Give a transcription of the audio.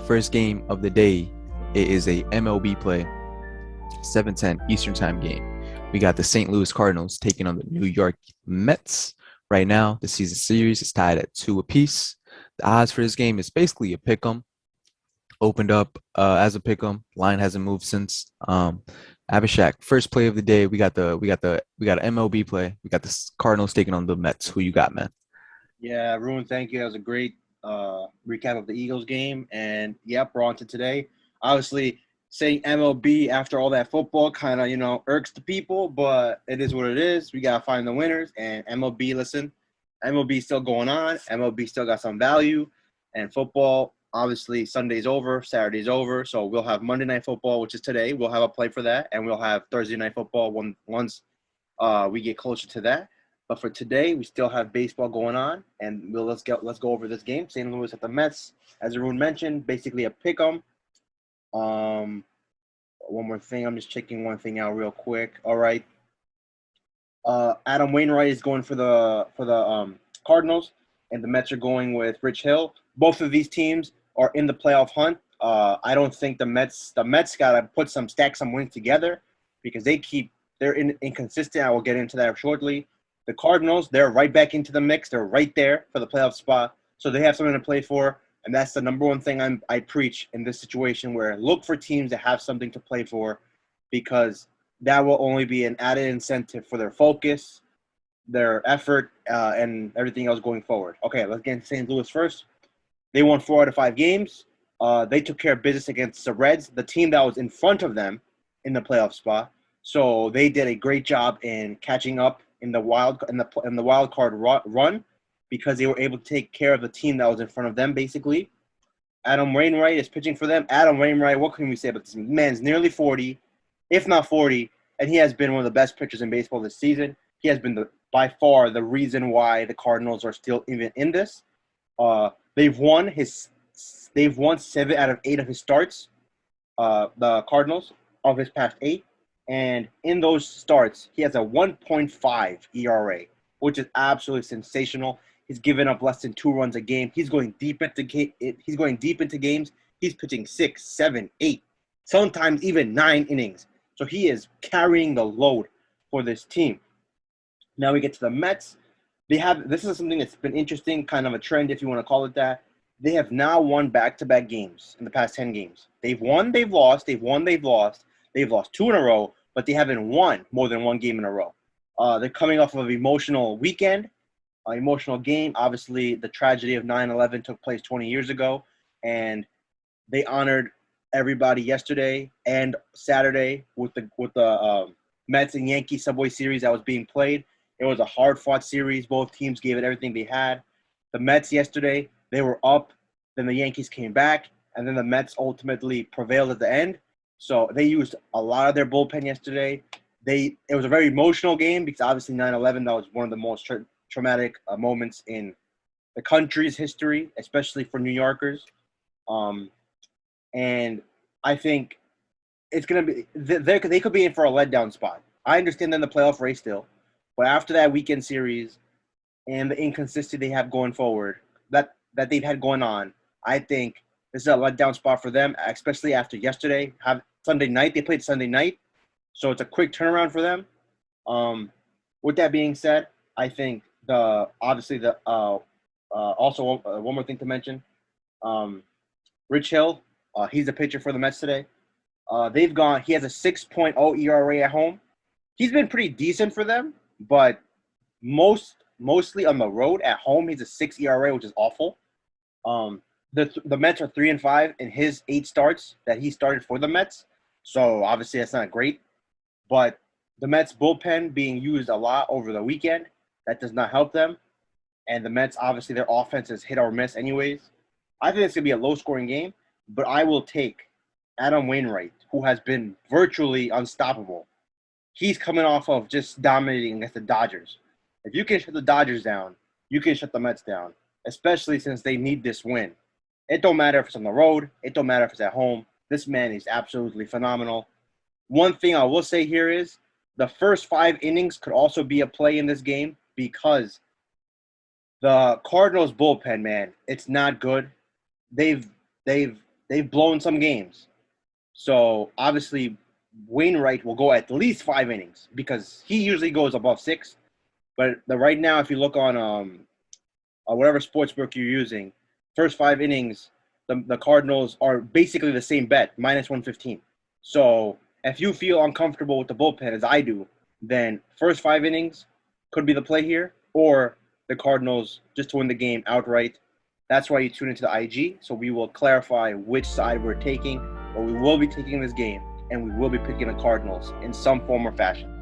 First game of the day, it is a MLB play, 7:10 Eastern Time game. We got the St. Louis Cardinals taking on the New York Mets. Right now, the season series is tied at 2 apiece. The odds for this game is basically a pick 'em. Opened up as a pick 'em. Line hasn't moved since. Abhishek, first play of the day. We got an MLB play. We got the Cardinals taking on the Mets. Who you got, man? Yeah, Arun, thank you. That was a great recap of the Eagles game. And, yep, we're on to today. Obviously, saying MLB after all that football kind of, irks the people, but it is what it is. We got to find the winners. And MLB, listen, MLB still going on. MLB still got some value. And football, obviously, Sunday's over, Saturday's over. So we'll have Monday Night Football, which is today. We'll have a play for that. And we'll have Thursday Night Football once we get closer to that. But for today, we still have baseball going on, and let's go over this game. St. Louis at the Mets, as Arun mentioned, basically a pick 'em. One more thing, I'm just checking one thing out real quick. All right, Adam Wainwright is going for the Cardinals, and the Mets are going with Rich Hill. Both of these teams are in the playoff hunt. I don't think the Mets got to stack some wins together because they're inconsistent. I will get into that shortly. The Cardinals, they're right back into the mix. They're right there for the playoff spot. So they have something to play for. And that's the number one thing I preach in this situation, where look for teams that have something to play for, because that will only be an added incentive for their focus, their effort, and everything else going forward. Okay, let's get into St. Louis first. They won 4 out of 5 games. They took care of business against the Reds, the team that was in front of them in the playoff spot. So they did a great job in catching up in the wild card run, because they were able to take care of the team that was in front of them, basically. Adam Wainwright is pitching for them. Adam Wainwright, what can we say about this man's nearly 40, if not 40, and he has been one of the best pitchers in baseball this season. He has been by far the reason why the Cardinals are still even in this. They've won 7 out of 8 of his starts, the Cardinals, of his past 8. And in those starts, he has a 1.5 ERA, which is absolutely sensational. He's given up less than 2 runs a game. He's going deep into games. He's pitching 6, 7, 8, sometimes even 9 innings. So he is carrying the load for this team. Now we get to the Mets. This is something that's been interesting, kind of a trend, if you want to call it that. They have now won back-to-back games in the past 10 games. They've won, they've lost, they've won, they've lost. They've lost 2 in a row, but they haven't won more than 1 game in a row. They're coming off of an emotional weekend, an emotional game. Obviously, the tragedy of 9/11 took place 20 years ago, and they honored everybody yesterday and Saturday with the Mets and Yankees Subway Series that was being played. It was a hard-fought series. Both teams gave it everything they had. The Mets yesterday, they were up. Then the Yankees came back, and then the Mets ultimately prevailed at the end. So they used a lot of their bullpen yesterday. It was a very emotional game because obviously 9/11, that was one of the most traumatic moments in the country's history, especially for New Yorkers. And I think it's going to be they could be in for a letdown spot. I understand they're in the playoff race still, but after that weekend series and the inconsistency they have going forward, that they've had going on, I think this is a letdown spot for them, especially after yesterday. Sunday night, they played Sunday night, so it's a quick turnaround for them. With that being said, I think also one more thing to mention, Rich Hill, he's a pitcher for the Mets today. He has a 6.0 ERA at home. He's been pretty decent for them, but mostly on the road. At home, he's a 6 ERA, which is awful. The Mets are 3-5 in his 8 starts that he started for the Mets. So obviously that's not great. But the Mets bullpen being used a lot over the weekend, that does not help them. And the Mets, obviously their offense is hit or miss anyways. I think it's going to be a low-scoring game, but I will take Adam Wainwright, who has been virtually unstoppable. He's coming off of just dominating against the Dodgers. If you can shut the Dodgers down, you can shut the Mets down, especially since they need this win. It don't matter if it's on the road. It don't matter if it's at home. This man is absolutely phenomenal. One thing I will say here is the first 5 innings could also be a play in this game because the Cardinals bullpen, man, it's not good. They've they've blown some games. So obviously, Wainwright will go at least 5 innings because he usually goes above 6. But right now, if you look on whatever sportsbook you're using, first 5 innings, the Cardinals are basically the same bet, minus 115. So if you feel uncomfortable with the bullpen, as I do, then first 5 innings could be the play here, or the Cardinals just to win the game outright. That's why you tune into the IG. So we will clarify which side we're taking, but we will be taking this game, and we will be picking the Cardinals in some form or fashion.